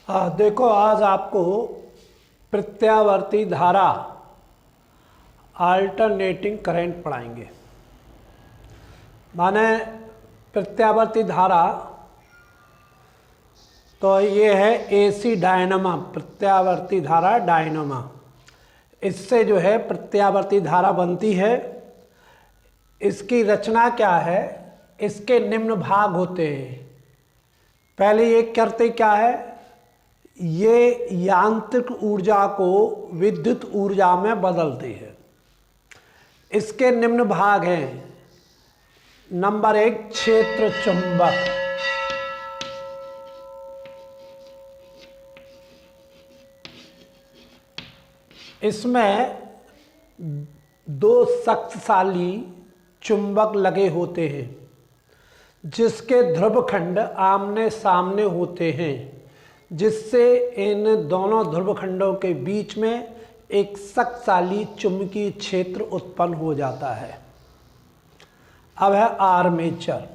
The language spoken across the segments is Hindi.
देखो आज आपको प्रत्यावर्ती धारा अल्टरनेटिंग करंट पढ़ाएंगे। माने प्रत्यावर्ती धारा तो ये है एसी डायनामा, प्रत्यावर्ती धारा डायनामा। इससे जो है प्रत्यावर्ती धारा बनती है। इसकी रचना क्या है, इसके निम्न भाग होते हैं। पहले ये करते क्या है, ये यांत्रिक ऊर्जा को विद्युत ऊर्जा में बदलती है। इसके निम्न भाग हैं। नंबर 1 क्षेत्र चुंबक। इसमें दो शक्तिशाली चुंबक लगे होते हैं जिसके ध्रुवखंड आमने सामने होते हैं, जिससे इन दोनों ध्रुवखंडों के बीच में एक शक्तिशाली चुंबकीय क्षेत्र उत्पन्न हो जाता है। अब है आर्मेचर।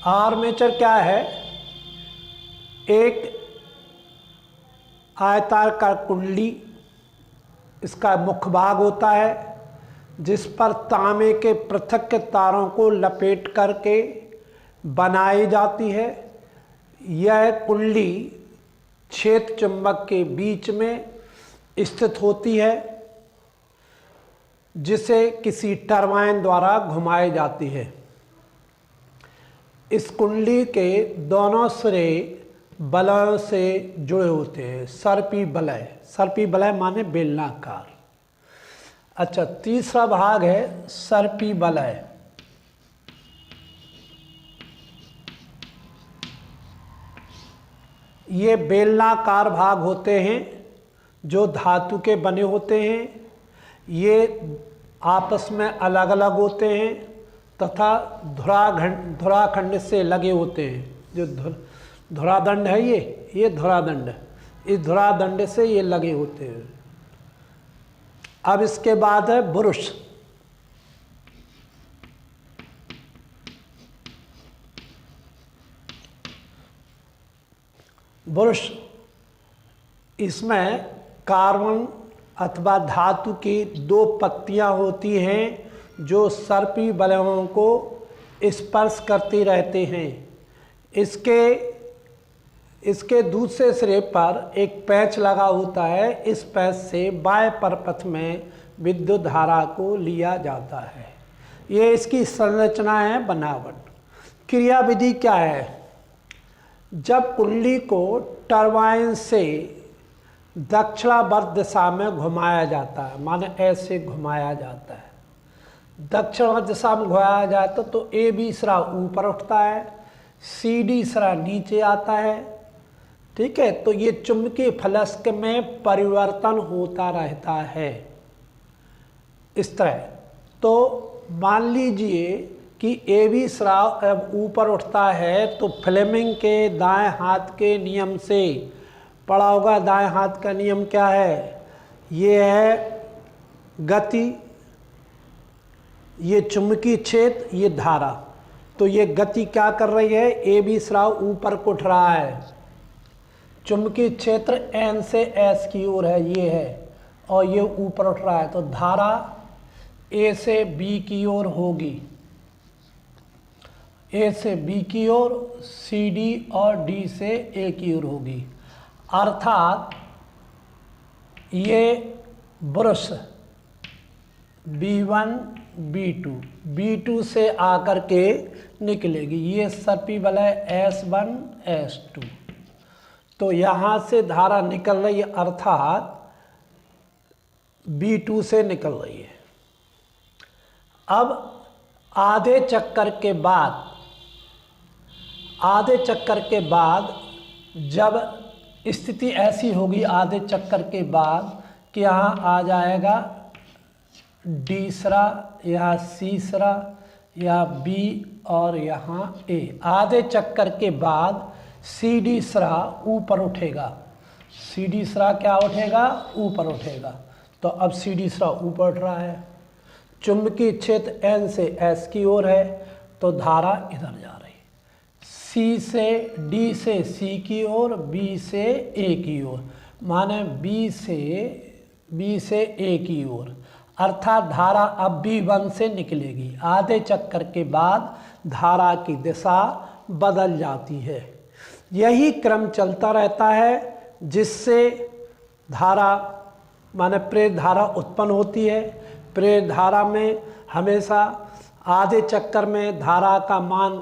आर्मेचर क्या है, एक आयताकार कुंडली, इसका मुख्य भाग होता है जिस पर तांबे के पृथक तारों को लपेट करके बनाई जाती है। यह कुंडली क्षेत्र चुंबक के बीच में स्थित होती है, जिसे किसी टरबाइन द्वारा घुमाई जाती है। इस कुंडली के दोनों सिरे बलयों से जुड़े होते हैं। सर्पी बलय, सर्पी बलय माने बेलनाकार। अच्छा, तीसरा भाग है सर्पी बलय। ये बेलनाकार भाग होते हैं जो धातु के बने होते हैं। ये आपस में अलग अलग होते हैं तथा धुराखंड से लगे होते हैं। जो धुरादंड है, ये धुरादंड, इस धुरादंड से ये लगे होते हैं। अब इसके बाद है बुरुश। बुरुश, इसमें कार्बन अथवा धातु की दो पत्तियां होती हैं जो सर्पी बलयों को स्पर्श करती रहते हैं। इसके दूसरे सिरे पर एक पैच लगा होता है। इस पैच से बाह्य परपथ में विद्युत धारा को लिया जाता है। ये इसकी संरचना है, बनावट। क्रियाविधि क्या है, जब कुंडली को टरबाइन से दक्षिणावर्त दिशा में घुमाया जाता है, माने ऐसे घुमाया जाता है, दक्षिणावर्त दिशा में घुमाया जाता तो ए बी सिरा ऊपर उठता है, सी डी सिरा नीचे आता है। ठीक है, तो ये चुंबकीय फ्लक्स में परिवर्तन होता रहता है इस तरह। तो मान लीजिए कि ए बी सिरा अब ऊपर उठता है तो फ्लेमिंग के दाएं हाथ के नियम से पढ़ा होगा। दाएं हाथ का नियम क्या है, ये है गति, ये चुंबकीय क्षेत्र, ये धारा। तो ये गति क्या कर रही है, ए बी सिरा ऊपर को उठ रहा है, चुंबकीय क्षेत्र एन से एस की ओर है, ये है, और ये ऊपर उठ रहा है। तो धारा ए से बी की ओर होगी, ए से बी की ओर, सी डी और डी से ए की ओर होगी। अर्थात ये ब्रश B1 B2 B2 से आकर के निकलेगी। ये सर्पी बलय S1 S2। तो यहाँ से धारा निकल रही है, अर्थात B2 से निकल रही है। अब आधे चक्कर के बाद जब स्थिति ऐसी होगी, आधे चक्कर के बाद कि यहाँ आ जाएगा डी सिरा, यहाँ सी सिरा, यहाँ बी और यहाँ ए। आधे चक्कर के बाद सी डी सिरा ऊपर उठेगा। सी डी सिरा क्या उठेगा, ऊपर उठेगा। तो अब सी डी सिरा ऊपर उठ रहा है। चुंबकीय क्षेत्र एन से एस की ओर है, तो धारा इधर जा रही, सी से डी से सी की ओर, बी से ए की ओर, माने बी से ए की ओर, अर्थात धारा अब B1 से निकलेगी। आधे चक्कर के बाद धारा की दिशा बदल जाती है। यही क्रम चलता रहता है जिससे धारा माने प्रेरित धारा उत्पन्न होती है। प्रेरित धारा में हमेशा आधे चक्कर में धारा का मान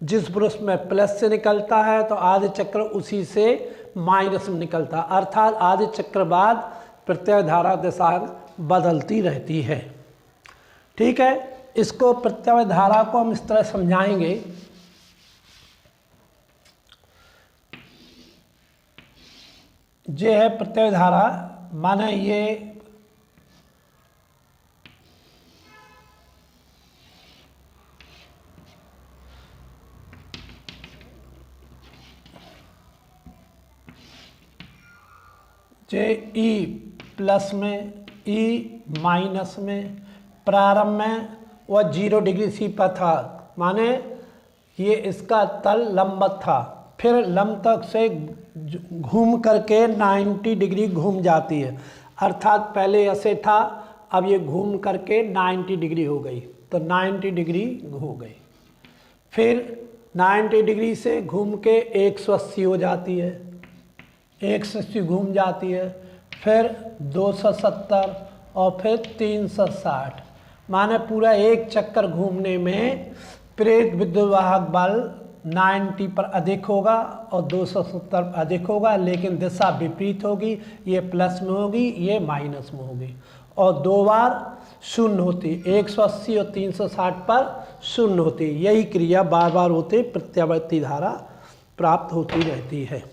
जिस ब्रश में प्लस से निकलता है तो आधे चक्र उसी से माइनस में निकलता है, अर्थात आधे चक्र बाद प्रत्यय धारा दिशा बदलती रहती है। ठीक है, इसको प्रत्यय धारा को हम इस तरह समझाएंगे। ये है प्रत्यय धारा, माने ये ई प्लस में, ई माइनस में, प्रारंभ में वह 0 डिग्री सी पर था, माने ये इसका तल लंबवत था, फिर लंब तक से घूम करके 90 डिग्री घूम जाती है, अर्थात पहले ऐसे था, अब ये घूम करके 90 डिग्री हो गई, तो 90 डिग्री हो गई। फिर 90 डिग्री से घूम के 180 हो जाती है, 180 घूम जाती है, फिर 270 और फिर 360, माने पूरा एक चक्कर घूमने में प्रेरित विद्युत वाहक बल 90 पर अधिक होगा और 270 पर अधिक होगा, लेकिन दिशा विपरीत होगी, ये प्लस में होगी, ये माइनस में होगी, और 2 बार शून्य होती, 180 और 360 पर शून्य होती। यही क्रिया बार बार होते प्रत्यावर्ती धारा प्राप्त होती रहती है।